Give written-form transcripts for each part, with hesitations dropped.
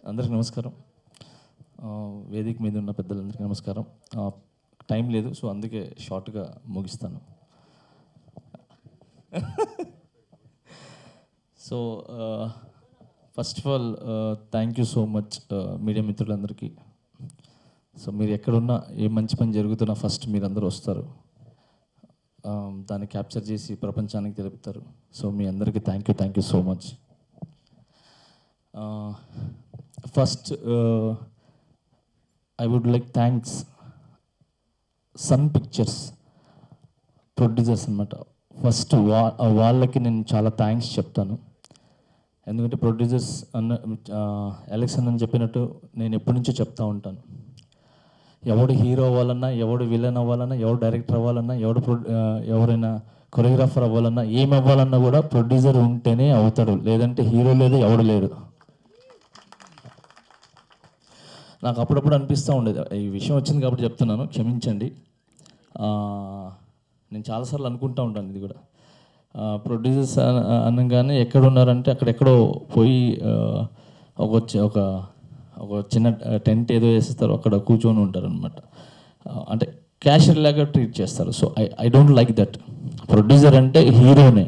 అందరికీ నమస్కారం. వేదిక మీద ఉన్న పెద్దలందరికీ నమస్కారం. టైం లేదు, సో అందుకే షార్ట్గా ముగిస్తాను. So first of all thank you so much media మిత్రులందరికీ. సో మీరు ఎక్కడున్నా ఏ మంచి పని జరుగుతున్నా ఫస్ట్ మీరందరూ వస్తారు, దాన్ని క్యాప్చర్ చేసి ప్రపంచానికి తెలుపుతారు. సో మీ అందరికీ thank you so much. First I would like thanks Sun Pictures producers అనమాట. ఫస్ట్ వాళ్ళకి నేను చాలా థ్యాంక్స్ చెప్తాను. ఎందుకంటే ప్రొడ్యూసర్స్ అలెక్స్ అని చెప్పినట్టు నేను ఎప్పటి నుంచో చెప్తా ఉంటాను, ఎవడు హీరో అవ్వాలన్నా, ఎవడు విలన్ అవ్వాలన్నా, ఎవడు డైరెక్టర్ అవ్వాలన్నా, ఎవరైనా కొరియోగ్రాఫర్ అవ్వాలన్నా, ఏం అవ్వాలన్నా కూడా ప్రొడ్యూసర్ ఉంటేనే అవుతాడు, లేదంటే హీరో లేదు, ఎవడు లేడు. నాకు అప్పుడప్పుడు అనిపిస్తూ ఉండేది. ఈ విషయం వచ్చింది కాబట్టి చెప్తున్నాను, క్షమించండి. నేను చాలాసార్లు అనుకుంటూ ఉంటాను ఇది కూడా. ప్రొడ్యూసర్స్ అనగానే ఎక్కడున్నారంటే అక్కడెక్కడో పోయి ఒక చిన్న టెంట్ ఏదో వేసేస్తారు, అక్కడ కూర్చొని ఉంటారు అనమాట. అంటే క్యాషియర్ లాగా ట్రీట్ చేస్తారు. So I don't like that. Producer అంటే హీరోనే,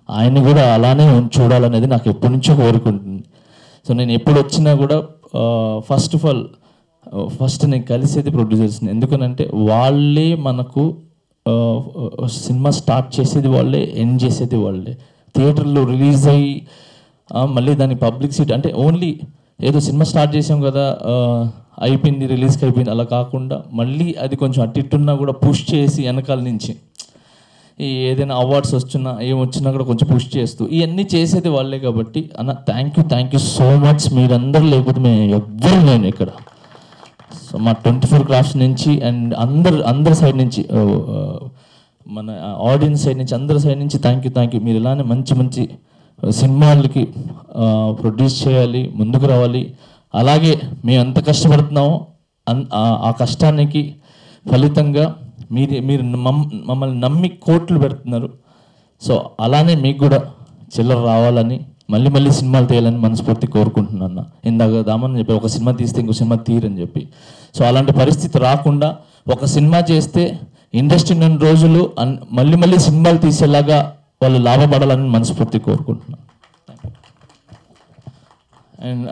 ఆయన్ని కూడా అలానే చూడాలనేది నాకు ఎప్పటి నుంచో కోరుకుంటుంది. సో నేను ఎప్పుడు వచ్చినా కూడా ఫస్ట్ ఆఫ్ ఆల్ నేను కలిసేది ప్రొడ్యూసర్స్ని. ఎందుకనంటే వాళ్ళే మనకు సినిమా స్టార్ట్ చేసేది వాళ్ళే, ఎండ్ చేసేది వాళ్ళే. థియేటర్లో రిలీజ్ అయ్యి మళ్ళీ దాని పబ్లిసిటీ అంటే ఓన్లీ ఏదో సినిమా స్టార్ట్ చేసాం కదా అయిపోయింది, రిలీజ్కి అయిపోయింది అలా కాకుండా మళ్ళీ అది కొంచెం అట్టిట్టున్నా కూడా పుష్ చేసి వెనకాల నుంచి ఈ ఏదైనా అవార్డ్స్ వచ్చినా ఏమొచ్చినా కూడా కొంచెం పుష్ చేస్తూ ఇవన్నీ చేసేది వాళ్ళే. కాబట్టి అన్న థ్యాంక్ యూ సో మచ్. మీరందరూ లేకపోతే మేము ఎవ్వరు లేను ఇక్కడ. సో మా 24 క్రాఫ్ట్స్ నుంచి అండ్ అందరి సైడ్ నుంచి, మన ఆడియన్స్ సైడ్ నుంచి, అందరి సైడ్ నుంచి థ్యాంక్ యూ. మీరు ఇలానే మంచి సినిమాలకి ప్రొడ్యూస్ చేయాలి, ముందుకు రావాలి. అలాగే మేము ఎంత కష్టపడుతున్నామో ఆ కష్టానికి ఫలితంగా మీరు మమ్మల్ని నమ్మి కోట్లు పెడుతున్నారు. సో అలానే మీకు కూడా చిల్లర రావాలని, మళ్ళీ సినిమాలు తీయాలని మనస్ఫూర్తి కోరుకుంటున్నాను. ఇందాక దామని చెప్పి ఒక సినిమా తీస్తే ఇంకో సినిమా తీరని చెప్పి, సో అలాంటి పరిస్థితి రాకుండా ఒక సినిమా చేస్తే ఇండస్ట్రీ 2 రోజులు మళ్ళీ సినిమాలు తీసేలాగా వాళ్ళు లాభపడాలని మనస్ఫూర్తి కోరుకుంటున్నాను. అండ్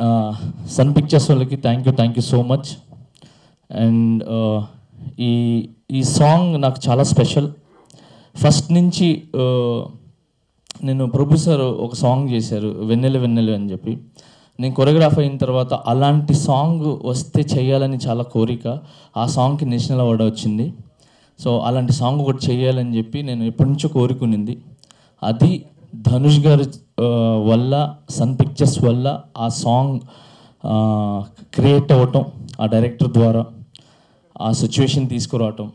సన్ పిక్చర్స్ వాళ్ళకి thank you so much. And ఈ సాంగ్ నాకు చాలా స్పెషల్. ఫస్ట్ నుంచి నేను ప్రొడ్యూసర్ ఒక సాంగ్ చేశారు, వెన్నెల అని చెప్పి. నేను కొరియోగ్రాఫ్ అయిన తర్వాత అలాంటి సాంగ్ వస్తే చేయాలని చాలా కోరిక. ఆ సాంగ్కి నేషనల్ అవార్డు వచ్చింది. సో అలాంటి సాంగ్ ఒకటి చేయాలని చెప్పి నేను ఎప్పటి నుంచో కోరుకునింది. అది ధనుష్ గారి వల్ల, సన్ పిక్చర్స్ వల్ల ఆ సాంగ్ క్రియేట్ అవ్వటం, ఆ డైరెక్టర్ ద్వారా ఆ సిచ్యువేషన్ తీసుకురావటం,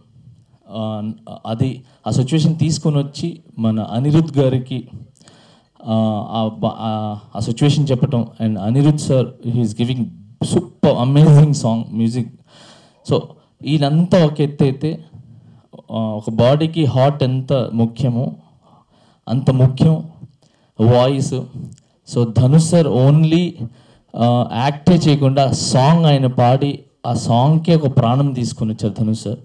ఆ సిచ్యువేషన్ తీసుకొని వచ్చి మన అనిరుద్ధ్ గారికి ఆ సిచ్యువేషన్ చెప్పటం. And Anirudh sir he's giving super amazing song music. So వీళ్ళంతా ఒక ఎత్తు అయితే, ఒక బాడీకి హార్ట్ ఎంత ముఖ్యమో అంత ముఖ్యం voice. So Dhanush sir only యాక్టే చేయకుండా సాంగ్ ఆయన పాడి ఆ సాంగ్కే ఒక ప్రాణం తీసుకొని వచ్చారు Dhanush sir.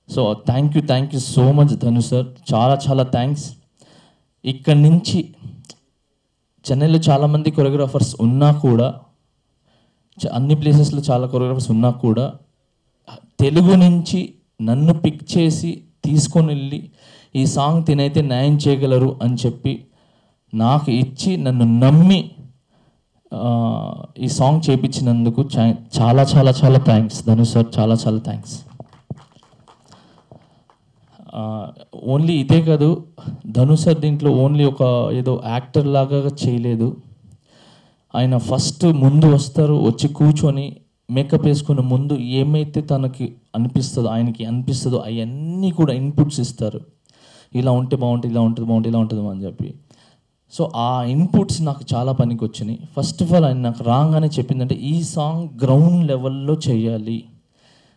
So thank you so much Dhanush sir, చాలా థ్యాంక్స్. ఇక్కడి నుంచి చెన్నైలో చాలామంది కొరియోగ్రాఫర్స్ ఉన్నా కూడా, అన్ని ప్లేసెస్లో చాలా కొరియోగ్రాఫర్స్ ఉన్నా కూడా, తెలుగు నుంచి నన్ను పిక్ చేసి తీసుకొని వెళ్ళి ఈ సాంగ్ తినైతే న్యాయం చేయగలరు అని చెప్పి నాకు ఇచ్చి నన్ను నమ్మి ఈ సాంగ్ చేయించినందుకు చాలా థ్యాంక్స్ ధనుష్ సార్, చాలా థ్యాంక్స్. ఓన్లీ ఇదే కాదు, ధనుష్ సార్ దీంట్లో ఓన్లీ ఒక ఏదో యాక్టర్ లాగా చేయలేదు. ఆయన ఫస్ట్ ముందు వస్తారు, వచ్చి కూర్చొని మేకప్ వేసుకునే ముందు ఏమైతే తనకి అనిపిస్తుందో, ఆయనకి అనిపిస్తుందో అవన్నీ కూడా ఇన్పుట్స్ ఇస్తారు. ఇలా ఉంటే బాగుంటుంది, ఇలా ఉంటుంది అని చెప్పి. సో ఆ ఇన్పుట్స్ నాకు చాలా పనికి వచ్చినాయి. ఫస్ట్ ఆఫ్ ఆల్ ఆయన నాకు రాగానే చెప్పిందంటే ఈ సాంగ్ గ్రౌండ్ లెవెల్లో చేయాలి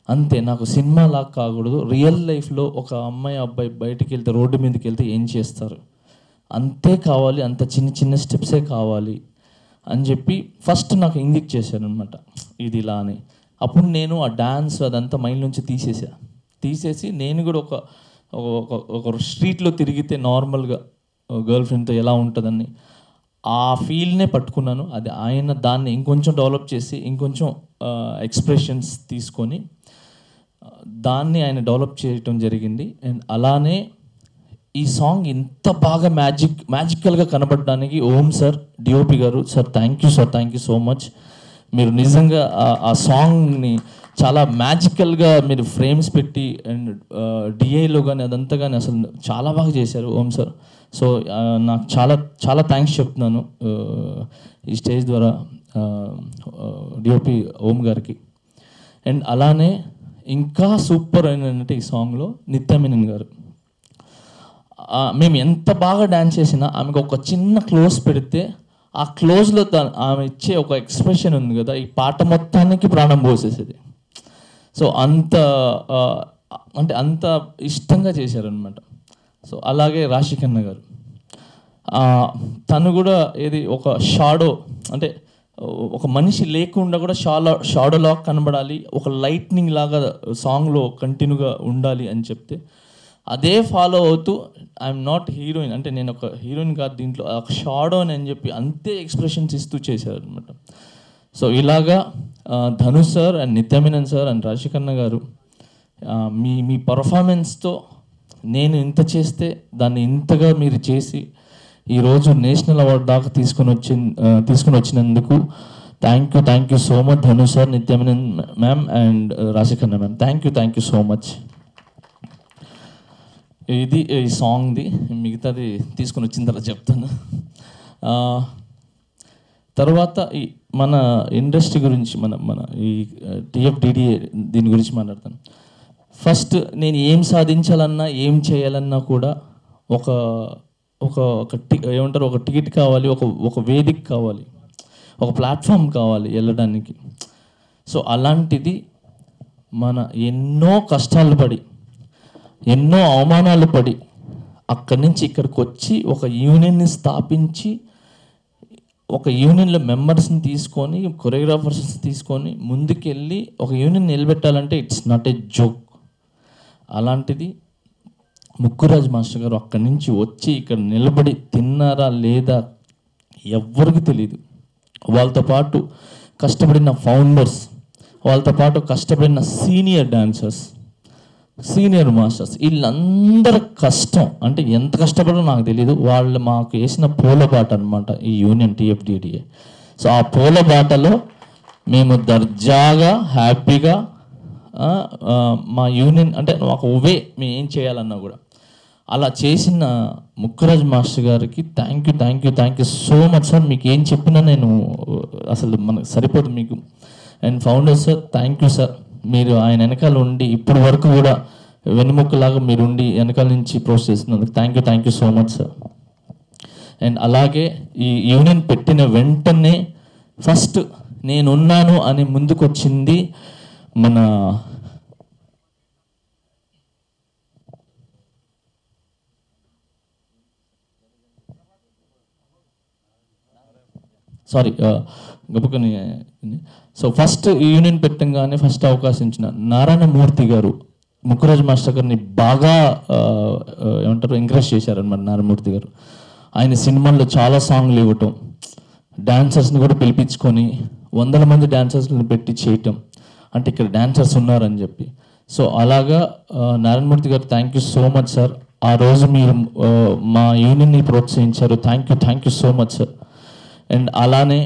అంతే, నాకు సినిమా లాగా కాకూడదు. రియల్ లైఫ్లో ఒక అమ్మాయి అబ్బాయి బయటికి వెళ్తే, రోడ్డు మీదకి వెళ్తే ఏం చేస్తారు అంతే కావాలి, అంత చిన్న స్టెప్సే కావాలి అని చెప్పి ఫస్ట్ నాకు ఇంగిట్ చేశారు అనమాట, ఇది ఇలా అని. అప్పుడు నేను ఆ డ్యాన్స్ అదంతా మైండ్ నుంచి తీసేసి నేను కూడా ఒక స్ట్రీట్లో తిరిగితే నార్మల్గా గర్ల్ ఫ్రెండ్తో ఎలా ఉంటుందని ఆ ఫీల్నే పట్టుకున్నాను. అది ఆయన దాన్ని ఇంకొంచెం డెవలప్ చేసి ఇంకొంచెం ఎక్స్ప్రెషన్స్ తీసుకొని దాన్ని ఆయన డెవలప్ చేయటం జరిగింది. అండ్ అలానే ఈ సాంగ్ ఇంత బాగా మ్యాజికల్గా కనబడడానికి ఓం సార్, డిఓపి గారు, sir thank you so much. మీరు నిజంగా ఆ సాంగ్ని చాలా మ్యాజికల్గా మీరు ఫ్రేమ్స్ పెట్టి అండ్ డిఐలో కానీ అదంతా కానీ అసలు చాలా బాగా చేశారు ఓం సార్. సో నాకు చాలా చాలా థ్యాంక్స్ చెప్తున్నాను ఈ స్టేజ్ ద్వారా డిఓపి ఓం గారికి. అండ్ అలానే ఇంకా సూపర్ అయినంటే ఈ సాంగ్లో నిత్యమేనన్ గారు. మేము ఎంత బాగా డ్యాన్స్ చేసినా ఆమెకు ఒక చిన్న క్లోజ్ పెడితే ఆ క్లోజ్లో ఆమె ఇచ్చే ఒక ఎక్స్ప్రెషన్ ఉంది కదా, ఈ పాట మొత్తానికి ప్రాణం పోసేసేది. సో అంత ఇష్టంగా చేశారనమాట. సో అలాగే రాశికన్న గారు, తను కూడా ఒక షాడో, అంటే ఒక మనిషి లేకుండా కూడా షాడో లాగా కనబడాలి, ఒక లైట్నింగ్ లాగా సాంగ్లో కంటిన్యూగా ఉండాలి అని చెప్తే అదే ఫాలో అవుతూ ఐఎమ్ నాట్ హీరోయిన్, అంటే నేను ఒక హీరోయిన్ కాదు దీంట్లో, ఒక షాడో అని చెప్పి అంతే ఎక్స్ప్రెషన్స్ ఇస్తూ చేశారు అనమాట. సో ఇలాగా Dhanush sir and Nithya Menen sir and Raashi Khanna గారు మీ పర్ఫార్మెన్స్తో నేను ఇంత చేస్తే దాన్ని ఇంతగా మీరు చేసి ఈరోజు నేషనల్ అవార్డు దాకా తీసుకుని వచ్చినందుకు thank you so much Dhanush sir, Nithya Menen ma'am and Raashi Khanna ma'am. Thank you so much. ఇది ఈ సాంగ్ది, మిగతాది తీసుకుని వచ్చిన తర్వాత చెప్తాను. తర్వాత ఈ మన ఇండస్ట్రీ గురించి మన ఈ టీఎఫ్డిడిఏ దీని గురించి మాట్లాడతాను. ఫస్ట్ నేను ఏం సాధించాలన్నా ఏం చేయాలన్నా కూడా ఒక టికెట్ కావాలి, ఒక వేదిక కావాలి, ఒక ప్లాట్ఫామ్ కావాలి వెళ్ళడానికి. సో అలాంటిది మన ఎన్నో కష్టాలు పడి ఎన్నో అవమానాలు పడి అక్కడి నుంచి ఇక్కడికి వచ్చి ఒక యూనియన్ని స్థాపించి ఒక యూనియన్లో మెంబర్స్ని తీసుకొని కొరియోగ్రాఫర్స్ని తీసుకొని ముందుకెళ్ళి ఒక యూనియన్ నిలబెట్టాలంటే ఇట్స్ నాట్ ఏ జోక్. అలాంటిది ముక్కురాజ్ మాస్టర్ గారు అక్కడి నుంచి వచ్చి ఇక్కడ నిలబడి తిన్నారా లేదా ఎవ్వరికి తెలియదు. వాళ్ళతో పాటు కష్టపడిన ఫౌండర్స్, వాళ్ళతో పాటు కష్టపడిన సీనియర్ డాన్సర్స్, సీనియర్ మాస్టర్స్, వీళ్ళందరి కష్టం అంటే ఎంత కష్టపడో నాకు తెలియదు. వాళ్ళు మాకు వేసిన పూలబాట అనమాట ఈ యూనియన్ టీఎఫ్డిడిఏ. సో ఆ పూలబాటలో మేము దర్జాగా హ్యాపీగా మా యూనియన్ అంటే మాకు మేము ఏం చేయాలన్నా కూడా అలా చేసిన ముక్కురాజ్ మాస్టర్ గారికి thank you so much sir. మీకు ఏం చెప్పినా నేను అసలు మనకు సరిపోదు మీకు. And founder sir thank you sir. మీరు ఆయన వెనకాల ఉండి ఇప్పటి వరకు కూడా వెన్నుముక్కలాగా మీరు ఉండి వెనకాల నుంచి ప్రోత్సహిస్తున్నందుకు చేస్తున్నందుకు thank you so much sir. And అలాగే ఈ యూనియన్ పెట్టిన వెంటనే ఫస్ట్ నేనున్నాను అని ముందుకొచ్చింది మన గబుకని. సో ఫస్ట్ యూనియన్ పెట్టంగానే ఫస్ట్ అవకాశం ఇచ్చిన నారాయణమూర్తి గారు ముక్కురాజ్ మాస్టర్ గారిని బాగా ఎంకరేజ్ చేశారనమాట. నారాయణమూర్తి గారు ఆయన సినిమాల్లో చాలా సాంగ్లు ఇవ్వటం, డాన్సర్స్ని కూడా పిలిపించుకొని 100 మంది డాన్సర్స్ని పెట్టి చేయటం, అంటే ఇక్కడ డాన్సర్స్ ఉన్నారని చెప్పి. సో అలాగా నారాయణమూర్తి గారు thank you so much sir. ఆ రోజు మీరు మా యూనియన్ని ప్రోత్సహించారు. Thank you so much sir. And అలానే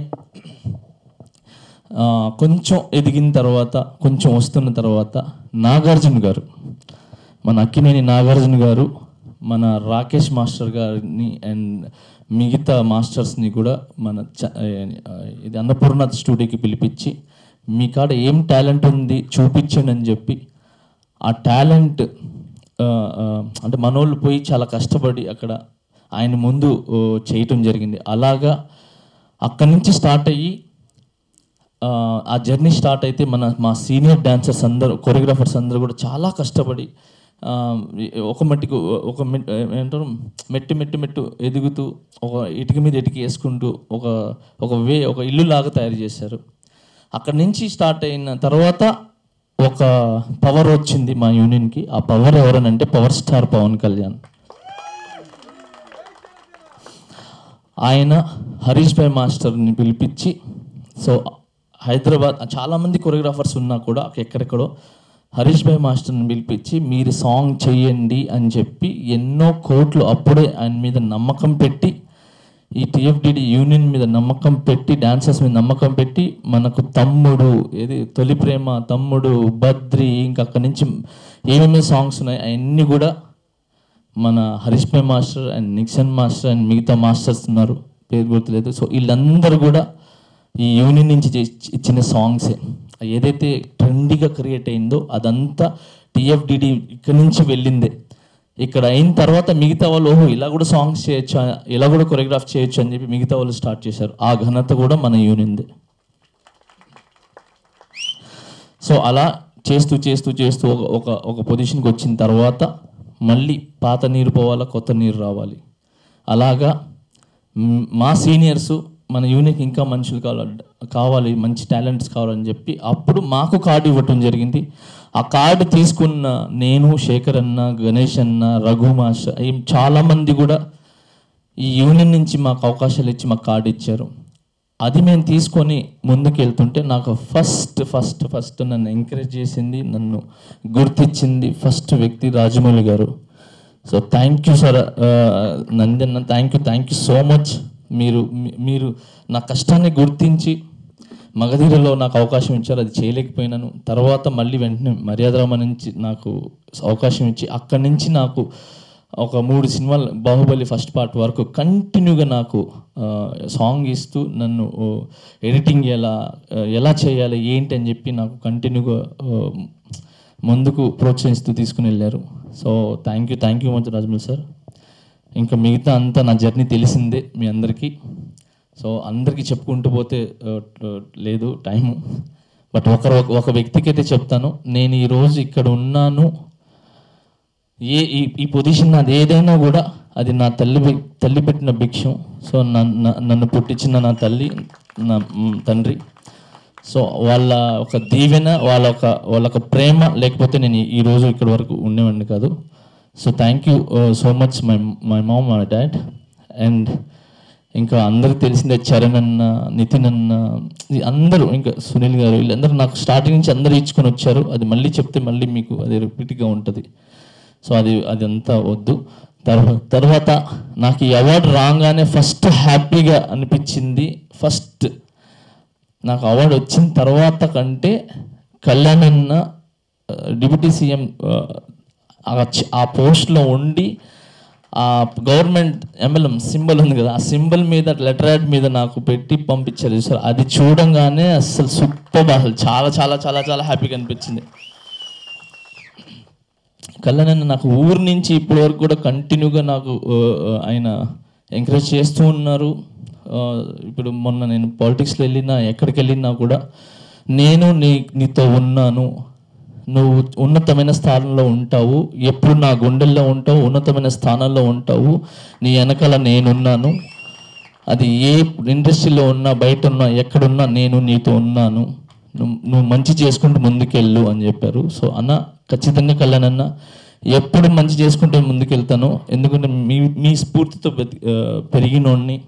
కొంచెం ఎదిగిన తర్వాత, కొంచెం వస్తున్న తర్వాత నాగార్జున గారు, మన అక్కినేని నాగార్జున గారు మన రాకేష్ మాస్టర్ గారిని అండ్ మిగతా మాస్టర్స్ని కూడా ఇది అన్నపూర్ణ స్టూడియోకి పిలిపించి మీ కాడ ఏం టాలెంట్ ఉంది చూపించండి అని చెప్పి ఆ టాలెంట్ అంటే మనోళ్ళు పోయి చాలా కష్టపడి అక్కడ ఆయన ముందు చేయటం జరిగింది. అలాగా అక్కడి నుంచి స్టార్ట్ అయ్యి ఆ జర్నీ స్టార్ట్ అయితే మా సీనియర్ డాన్సర్స్ అందరూ, కొరియోగ్రాఫర్స్ అందరూ కూడా చాలా కష్టపడి ఒక మట్టికి ఒక ఏమంటారు మెట్టు ఎదుగుతూ ఒక ఇటుక మీద ఇటుక వేసుకుంటూ ఒక ఇల్లు లాగా తయారు చేశారు. అక్కడి నుంచి స్టార్ట్ అయిన తర్వాత ఒక పవర్ వచ్చింది మా యూనియన్కి. ఆ పవర్ ఎవరనంటే పవర్ స్టార్ పవన్ కళ్యాణ్. ఆయన హరీష్ భాయ్ మాస్టర్ని పిలిపించి, సో హైదరాబాద్ చాలామంది కొరియోగ్రాఫర్స్ ఉన్నా కూడా ఎక్కడెక్కడో హరీష్ భాయ్ మాస్టర్ని పిలిపించి మీరు సాంగ్ చేయండి అని చెప్పి ఎన్నో కోట్లు అప్పుడే ఆయన మీద నమ్మకం పెట్టి, ఈ టీఎఫ్డిడి యూనియన్ మీద నమ్మకం పెట్టి, డాన్సర్స్ మీద నమ్మకం పెట్టి, మనకు తమ్ముడు తొలి ప్రేమ, తమ్ముడు, బద్రి, ఇంకా అక్కడి నుంచి ఏమేమి సాంగ్స్ ఉన్నాయి అవన్నీ కూడా మన Harish bhai master and Nixon master and మిగతా మాస్టర్స్ ఉన్నారు, పేరు గుర్తులేదు. సో వీళ్ళందరూ కూడా ఈ యూనియన్ నుంచి ఇచ్చిన సాంగ్సే. ఏదైతే ట్రెండీగా క్రియేట్ అయిందో అదంతా టీఎఫ్డిడి ఇక్కడి నుంచి వెళ్ళిందే. ఇక్కడ అయిన తర్వాత మిగతా వాళ్ళు ఇలా కూడా సాంగ్స్ చేయొచ్చు, ఇలా కూడా కొరియోగ్రాఫ్ చేయొచ్చు అని చెప్పి మిగతా వాళ్ళు స్టార్ట్ చేశారు. ఆ ఘనత కూడా మన యూనియన్దే. సో అలా చేస్తూ చేస్తూ చేస్తూ ఒక పొజిషన్కి వచ్చిన తర్వాత మళ్ళీ పాత నీరు పోవాలా, కొత్త నీరు రావాలి. అలాగా మా సీనియర్సు మన యూనియన్కి ఇంకా మనుషులు కావాలి, మంచి టాలెంట్స్ కావాలని చెప్పి అప్పుడు మాకు కార్డు ఇవ్వటం జరిగింది. ఆ కార్డు తీసుకున్న నేను, శేఖర్ అన్న, గణేష్ అన్న, రఘు మాస్టర్, చాలామంది కూడా ఈ యూనియన్ నుంచి మాకు అవకాశాలు ఇచ్చి మాకు కార్డు ఇచ్చారు. అది మేము తీసుకొని ముందుకు వెళ్తుంటే నాకు ఫస్ట్ నన్ను ఎంకరేజ్ చేసింది, నన్ను గుర్తించింది ఫస్ట్ వ్యక్తి రాజమౌళి గారు. So thank you sir నందన్న, thank you so much. మీరు నా కష్టాన్ని గుర్తించి మగధీరలో నాకు అవకాశం ఇచ్చారు. అది చేయలేకపోయినాను. తర్వాత మళ్ళీ వెంటనే మర్యాదరామ నుంచి నాకు అవకాశం ఇచ్చి అక్కడి నుంచి నాకు ఒక 3 సినిమాలు, బాహుబలి ఫస్ట్ పార్ట్ వరకు కంటిన్యూగా నాకు సాంగ్ ఇస్తూ నన్ను ఎడిటింగ్ ఎలా చేయాలి ఏంటి అని చెప్పి నాకు కంటిన్యూగా ముందుకు ప్రోత్సహిస్తూ తీసుకుని వెళ్ళారు. So thank you much Rajamouli sir. ఇంకా మిగతా అంతా నా జర్నీ తెలిసిందే మీ అందరికీ. సో అందరికీ చెప్పుకుంటూ పోతే లేదు టైము. బట్ ఒక వ్యక్తికి అయితే చెప్తాను, నేను ఈరోజు ఇక్కడ ఉన్నాను, ఈ పొజిషన్ నాది ఏదైనా కూడా అది నా తల్లి పెట్టిన భిక్షం. సో నన్ను పుట్టించిన నా తల్లి, నా తండ్రి, సో వాళ్ళ ఒక దీవెన, వాళ్ళ ప్రేమ లేకపోతే నేను ఈరోజు ఇక్కడ వరకు ఉండేవాడిని కాదు. So thank you so much my mom, my dad. And ఇంకా అందరికి తెలిసిందే చరణ్ అన్న, నితిన్ అన్న, అందరూ, ఇంకా సునీల్ గారు, వీళ్ళందరూ నాకు స్టార్టింగ్ నుంచి అందరూ ఇచ్చుకొని వచ్చారు. అది మళ్ళీ చెప్తే మళ్ళీ మీకు అది రిపీట్గా ఉంటుంది. సో అది అంతా వద్దు. తర్వాత నాకు ఈ అవార్డు రాగానే ఫస్ట్ హ్యాపీగా అనిపించింది, ఫస్ట్ నాకు అవార్డు వచ్చిన తర్వాత కంటే కళ్యాణ్ అన్న డిప్యూటీ సీఎం ఆ పోస్ట్లో ఉండి ఆ గవర్నమెంట్ ఎంఎల్ఎం సింబల్ ఉంది కదా, ఆ సింబల్ మీద లెటర్ యాడ్ మీద నాకు పెట్టి పంపించారు సార్. అది చూడంగానే అసలు సూపర్, అసలు చాలా చాలా చాలా చాలా హ్యాపీగా అనిపించింది. కళ్యాణ్ నాకు ఊరు నుంచి ఇప్పటి వరకు కూడా కంటిన్యూగా నాకు ఆయన ఎంకరేజ్ చేస్తూ ఉన్నారు. ఇప్పుడు మొన్న నేను పాలిటిక్స్లో వెళ్ళినా, ఎక్కడికి వెళ్ళినా కూడా నేను నీతో ఉన్నాను, నువ్వు ఉన్నతమైన స్థానంలో ఉంటావు, ఎప్పుడు నా గుండెల్లో ఉంటావు, ఉన్నతమైన స్థానంలో ఉంటావు, నీ వెనకాల నేనున్నాను, అది ఏ ఇండస్ట్రీలో ఉన్నా, బయట ఉన్నా, ఎక్కడున్నా నేను నీతో ఉన్నాను, నువ్వు మంచి చేసుకుంటూ ముందుకెళ్ళు అని చెప్పారు. సో అన్న ఖచ్చితంగా కళ్యాణ్ అన్న ఎప్పుడు మంచి చేసుకుంటూ ముందుకెళ్తాను, ఎందుకంటే మీ స్ఫూర్తితో పెరిగినోడిని.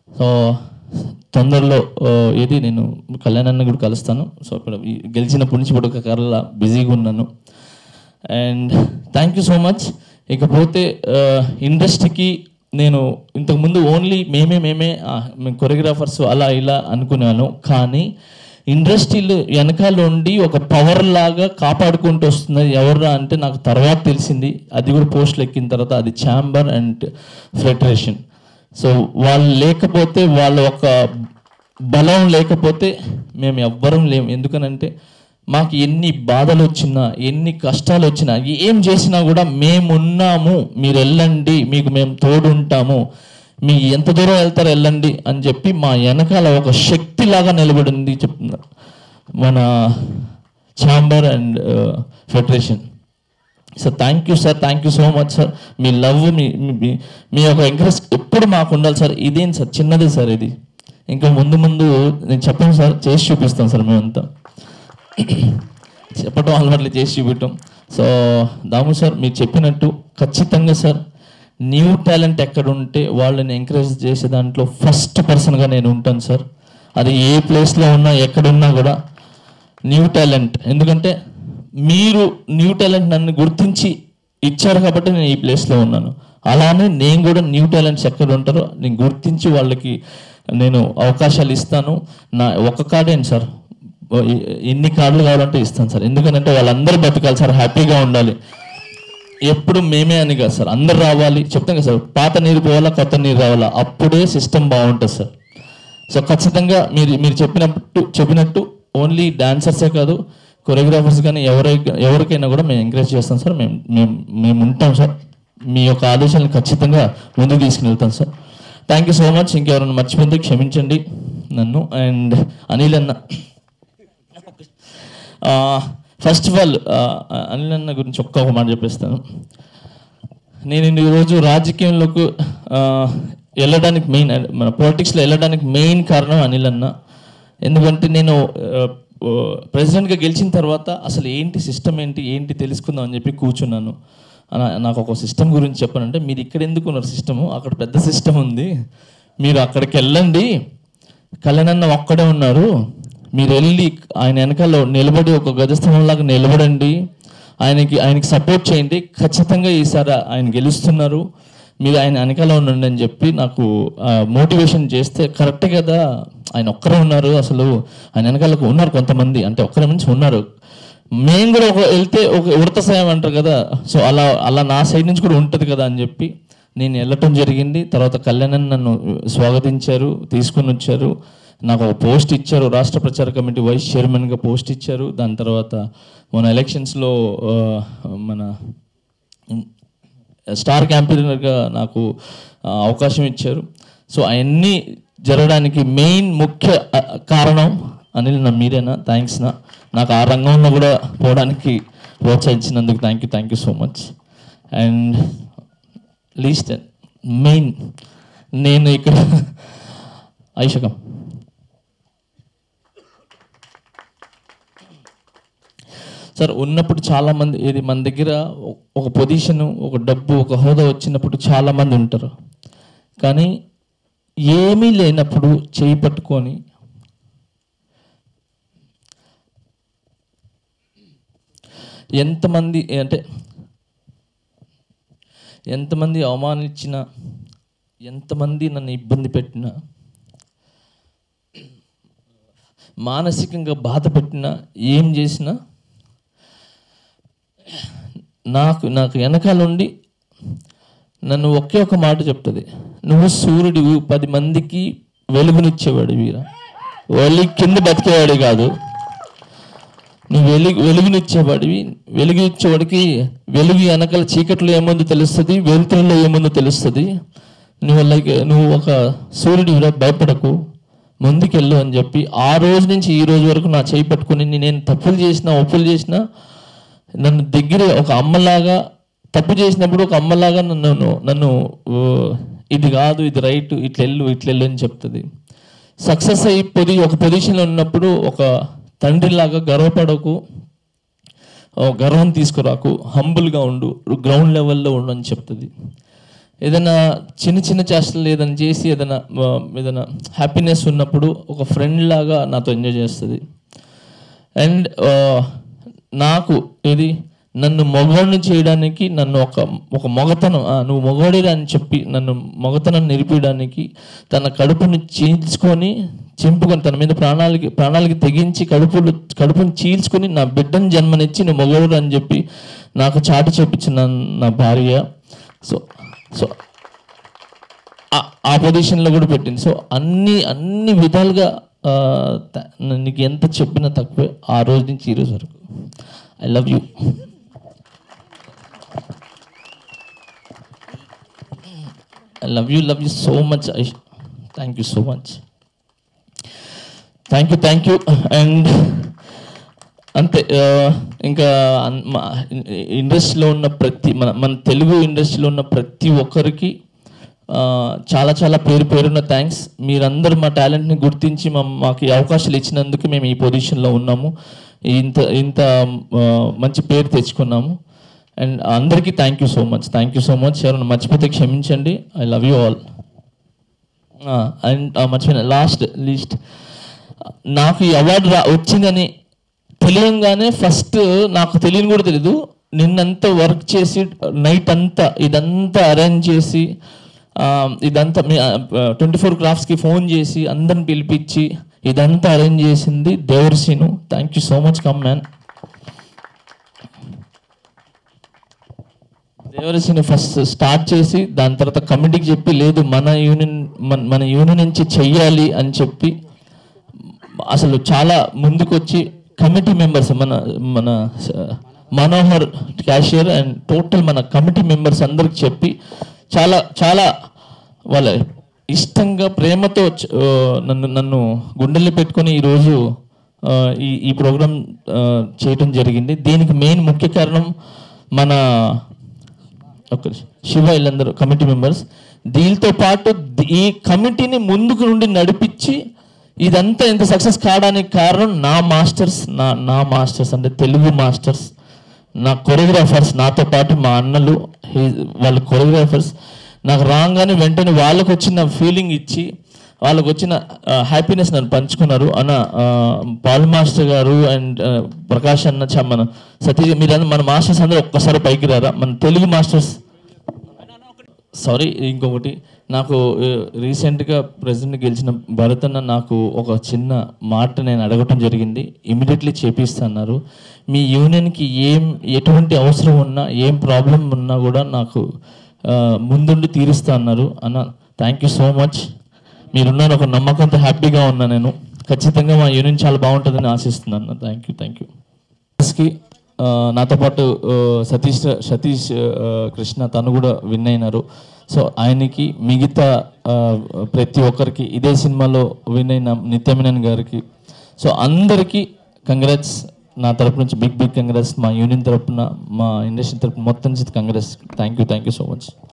సో తొందరలో నేను కళ్యాణ్ అన్న కూడా కలుస్తాను. సో ఇక్కడ గెలిచినప్పటి నుంచి ఇప్పుడు ఒక కర్రలా బిజీగా ఉన్నాను. And thank you so much. ఇకపోతే ఇండస్ట్రీకి నేను ఇంతకుముందు ఓన్లీ మేమే కొరియోగ్రాఫర్స్ అలా ఇలా అనుకున్నాను. కానీ ఇండస్ట్రీలో వెనకాల ఉండి ఒక పవర్ లాగా కాపాడుకుంటూ వస్తున్నది ఎవరా అంటే నాకు తర్వాత తెలిసింది. అది కూడా పోస్టులు ఎక్కిన తర్వాత, అది ఛాంబర్ అండ్ ఫెడరేషన్. సో వాళ్ళు లేకపోతే, వాళ్ళ ఒక బలం లేకపోతే మేము ఎవ్వరం లేము. ఎందుకనంటే మాకు ఎన్ని బాధలు వచ్చినా, ఎన్ని కష్టాలు వచ్చినా, ఏం చేసినా కూడా మేమున్నాము, మీరు వెళ్ళండి, మీకు మేము తోడుంటాము, మీ ఎంత దూరం వెళ్తారో వెళ్ళండి అని చెప్పి మా వెనకాల ఒక శక్తిలాగా నిలబడింది చెప్తున్నారు మన chamber and federation. Sir thank you sir, thank you so much sir. మీ లవ్, మీ యొక్క ఎంకరేజ్ ఎప్పుడు మాకు ఉండాలి సార్. ఇదేం సార్, చిన్నదే సార్ ఇది. ఇంకా ముందు ముందు నేను చెప్పాను సార్, చేసి చూపిస్తాం సార్. మేమంతా చెప్పటం అలవాట్లు, చేసి చూపించటం. సో దాము సార్, మీరు చెప్పినట్టు ఖచ్చితంగా సార్, న్యూ టాలెంట్ ఎక్కడ ఉంటే వాళ్ళని ఎంకరేజ్ చేసే దాంట్లో ఫస్ట్ పర్సన్గా నేను ఉంటాను సార్. అది ఏ ప్లేస్లో ఉన్నా ఎక్కడున్నా కూడా న్యూ టాలెంట్. ఎందుకంటే మీరు న్యూ టాలెంట్ నన్ను గుర్తించి ఇచ్చారు కాబట్టి నేను ఈ ప్లేస్లో ఉన్నాను. అలానే నేను కూడా న్యూ టాలెంట్స్ ఎక్కడ ఉంటారో నేను గుర్తించి వాళ్ళకి నేను అవకాశాలు ఇస్తాను. నా ఒక కార్డేంటి సార్, ఎన్ని కార్డులు కావాలంటే ఇస్తాను సార్. ఎందుకంటే వాళ్ళందరూ బతకాలి సార్, హ్యాపీగా ఉండాలి. ఎప్పుడు మేమే అని కాదు సార్, అందరు రావాలి. చెప్తాం కదా సార్, పాత నీరు పోవాలా, కొత్త నీరు రావాలా, అప్పుడే సిస్టమ్ బాగుంటుంది సార్. సో ఖచ్చితంగా మీరు చెప్పినట్టు ఓన్లీ డాన్సర్సే కాదు, కొరియోగ్రాఫర్స్ కానీ ఎవరికైనా కూడా మేము ఎంకరేజ్ చేస్తాం సార్. మేము ఉంటాం సార్. మీ యొక్క ఆదేశాలను ఖచ్చితంగా ముందుకు తీసుకుని వెళ్తాం sir. Thank you so much. ఇంకెవరైనా మర్చిపోతే క్షమించండి నన్ను. అండ్ అనిల్ అన్న, ఫస్ట్ ఆఫ్ ఆల్ అనిల్ అన్న గురించి ఒక మాట చెప్పేస్తాను. నేను ఈరోజు రాజకీయంలోకి వెళ్ళడానికి మెయిన్, మన పాలిటిక్స్లో వెళ్ళడానికి మెయిన్ కారణం అనిల్ అన్న. ఎందుకంటే నేను ప్రెసిడెంట్గా గెలిచిన తర్వాత అసలు ఏంటి సిస్టమ్ ఏంటి తెలుసుకుందాం అని చెప్పి కూర్చున్నాను. నాకు ఒక సిస్టమ్ గురించి చెప్పానంటే, మీరు ఇక్కడ ఎందుకు ఉన్నారు, సిస్టము అక్కడ పెద్ద సిస్టమ్ ఉంది, మీరు అక్కడికి వెళ్ళండి, కళ్యాణన్న ఒక్కడే ఉన్నారు, మీరు వెళ్ళి ఆయన వెనకాల నిలబడి ఒక గజస్తంభంలాగా నిలబడండి, ఆయనకి సపోర్ట్ చేయండి, ఖచ్చితంగా ఈసారి ఆయన గెలుస్తున్నారు, మీరు ఆయన వెనకాల ఉండండి అని చెప్పి నాకు మోటివేషన్ చేస్తే, కరెక్టే కదా, ఆయన ఒక్కరే ఉన్నారు, అసలు ఆయన వెనకాలకు ఉన్నారు కొంతమంది, అంటే ఒక్కరి నుంచి ఉన్నారు, మేము కూడా వెళ్తే ఒక ఉడత సాయం అంటారు కదా, సో అలా నా సైడ్ నుంచి కూడా ఉంటుంది కదా అని చెప్పి నేను వెళ్ళటం జరిగింది. తర్వాత కళ్యాణ్ నన్ను స్వాగతించారు, తీసుకుని వచ్చారు, నాకు ఒక పోస్ట్ ఇచ్చారు, రాష్ట్ర ప్రచార కమిటీ వైస్ చైర్మన్గా పోస్ట్ ఇచ్చారు. దాని తర్వాత మన ఎలక్షన్స్లో మన స్టార్ క్యాంపెయినర్గా నాకు అవకాశం ఇచ్చారు. సో అవన్నీ జరగడానికి మెయిన్ ముఖ్య కారణం అనిల్ నా, మీరేనా? థ్యాంక్స్ నా, నాకు ఆ రంగంలో కూడా పోవడానికి ప్రోత్సహించినందుకు thank you so much. And least main, నేను ఇక్కడ ఐషకం సార్ ఉన్నప్పుడు చాలామంది, ఇది మన దగ్గర ఒక పొజిషను, ఒక డబ్బు, ఒక హోదా వచ్చినప్పుడు చాలామంది ఉంటారు, కానీ ఏమీ లేనప్పుడు చేయి పట్టుకొని ఎంతమంది అవమానించినా, ఎంతమంది నన్ను ఇబ్బంది పెట్టినా, మానసికంగా బాధ పెట్టినా, ఏం చేసినా నాకు వెనకాల ఉండి నన్ను ఒకే ఒక మాట చెప్తుంది, నువ్వు సూర్యుడివి, 10 మందికి వెలుగునిచ్చేవాడు వీరా, కింద బతికేవాడు కాదు, నువ్వు వెలుగునిచ్చేవాడివి. వెలుగునిచ్చేవాడికి వెలుగు వెనకాల చీకట్లో ఏముందో తెలుస్తుంది, వెలుతురులో ఏముందో తెలుస్తుంది. నువ్వు ఒక సూర్యుడివిరా, భయపడకు, ముందుకెళ్ళు అని చెప్పి ఆ రోజు నుంచి ఈ రోజు వరకు నా చేయి పట్టుకుని, నేను తప్పులు చేసినా, ఒప్పులు చేసినా, నన్ను దగ్గర ఒక అమ్మలాగా, తప్పు చేసినప్పుడు ఒక అమ్మలాగా నన్ను ఇది కాదు, ఇది రైట్, ఇట్లెళ్ళు అని చెప్తుంది. సక్సెస్ అయిపోయి ఒక పొజిషన్లో ఉన్నప్పుడు ఒక తండ్రిలాగా గర్వపడకు, గర్వం తీసుకురాకు, హంబుల్గా ఉండు, గ్రౌండ్ లెవెల్లో ఉండు అని చెప్తుంది. ఏదైనా చిన్న చేష్టలు ఏదైనా చేసి ఏదైనా హ్యాపీనెస్ ఉన్నప్పుడు ఒక ఫ్రెండ్ లాగా నాతో ఎంజాయ్ చేస్తుంది. అండ్ నాకు నన్ను మగవాడిని చేయడానికి, నన్ను ఒక మగతనం, నువ్వు మగవాడిరా అని చెప్పి నన్ను మగతనం నిలిపేయడానికి తన కడుపుని చింపుకొని తన మీద ప్రాణాలకి తెగించి కడుపుని చీల్చుకొని నా బిడ్డను జన్మనిచ్చి నువ్వు మగవాడు అని చెప్పి నాకు చాటి చెప్పించిన నా భార్య. సో ఆ పొజిషన్లో కూడా పెట్టింది. సో అన్ని విధాలుగా నీకు ఎంత చెప్పినా తక్కువే ఆ రోజు నుంచి ఈ రోజు వరకు. I love you. I love you so much. Thank you so much. Thank you. And అంతే. ఇంకా ఇండస్ట్రీలో ఉన్న మన తెలుగు ఇండస్ట్రీలో ఉన్న ప్రతి ఒక్కరికి చాలా చాలా పేరున్న థ్యాంక్స్. మీరందరూ మా టాలెంట్ని గుర్తించి మాకు అవకాశాలు ఇచ్చినందుకు మేము ఈ పొజిషన్లో ఉన్నాము, ఇంత మంచి పేరు తెచ్చుకున్నాము. అండ్ అందరికీ థ్యాంక్ యూ సో మచ్. ఎవరైనా మర్చిపోతే క్షమించండి. I love you all. And మర్చిపోయిన లీస్ట్ నాకు ఈ అవార్డు వచ్చిందని తెలియంగానే ఫస్ట్ నాకు తెలియని కూడా తెలీదు. నిన్నంతా వర్క్ చేసి నైట్ అంతా ఇదంతా అరేంజ్ చేసి ఇదంతా 24 క్రాఫ్ట్స్కి ఫోన్ చేసి అందరిని పిలిపించి ఇదంతా అరేంజ్ చేసింది Devara Seenu. Thank you so much. Come man. Devara Seenu first start చేసి దాని తర్వాత కమిటీకి చెప్పి లేదు మన యూనియన్ నుంచి చెయ్యాలి అని చెప్పి అసలు చాలా ముందుకొచ్చి కమిటీ మెంబర్స్ మన మనోహర్ క్యాషియర్ అండ్ టోటల్ మన కమిటీ మెంబర్స్ అందరికి చెప్పి చాలా చాలా వాళ్ళ ఇష్టంగా ప్రేమతో నన్ను గుండెల్లో పెట్టుకొని ఈరోజు ఈ ప్రోగ్రాం చేయటం జరిగింది. దీనికి మెయిన్ ముఖ్య కారణం మన శివ వీళ్ళందరూ కమిటీ మెంబర్స్. దీనితో పాటు ఈ కమిటీని ముందుకు నుండి నడిపించి ఇదంతా ఇంత సక్సెస్ కావడానికి కారణం నా మాస్టర్స్ అంటే తెలుగు మాస్టర్స్, నా కొరియోగ్రాఫర్స్, నాతో పాటు మా అన్నలు వాళ్ళ కొరియోగ్రాఫర్స్. నాకు రాగానే వెంటనే వాళ్ళకు వచ్చిన ఫీలింగ్ ఇచ్చి వాళ్ళకు వచ్చిన హ్యాపీనెస్ నన్ను పంచుకున్నారు. పాల్ మాస్టర్ గారు అండ్ ప్రకాష్ అన్న, మన సతీష్, మీరు మన మాస్టర్స్ అందరూ ఒక్కసారి పైకి రారా? మన తెలుగు మాస్టర్స్. సారీ, ఇంకొకటి, నాకు రీసెంట్గా ప్రెసిడెంట్ గెలిచిన భరత్ అన్న నాకు ఒక చిన్న మాట నేను అడగటం జరిగింది. ఇమీడియట్లీ చేపిస్తున్నారు. మీ యూనియన్కి ఎటువంటి అవసరం ఉన్నా, ఏం ప్రాబ్లం ఉన్నా కూడా నాకు ముందుండి తీరుస్తా అన్నారు. అన్న థ్యాంక్ యూ సో మచ్. మీరున్నారు ఒక నమ్మకంతో హ్యాపీగా ఉన్నా. నేను ఖచ్చితంగా మా యూనియన్ చాలా బాగుంటుందని ఆశిస్తున్నాను. Thank you. నాతో పాటు సతీష్ కృష్ణ తను కూడా విన్ అయినారు. సో ఆయనకి, మిగతా ప్రతి ఒక్కరికి, ఇదే సినిమాలో విన్ అయిన నిత్యమేనన్ గారికి, సో అందరికీ కంగ్రాట్స్. నా తరపు నుంచి బిగ్ కంగ్రాట్స్. మా యూనియన్ తరపున, మా ఇండస్ట్రీ తరపున మొత్తం congrats. Thank you so much.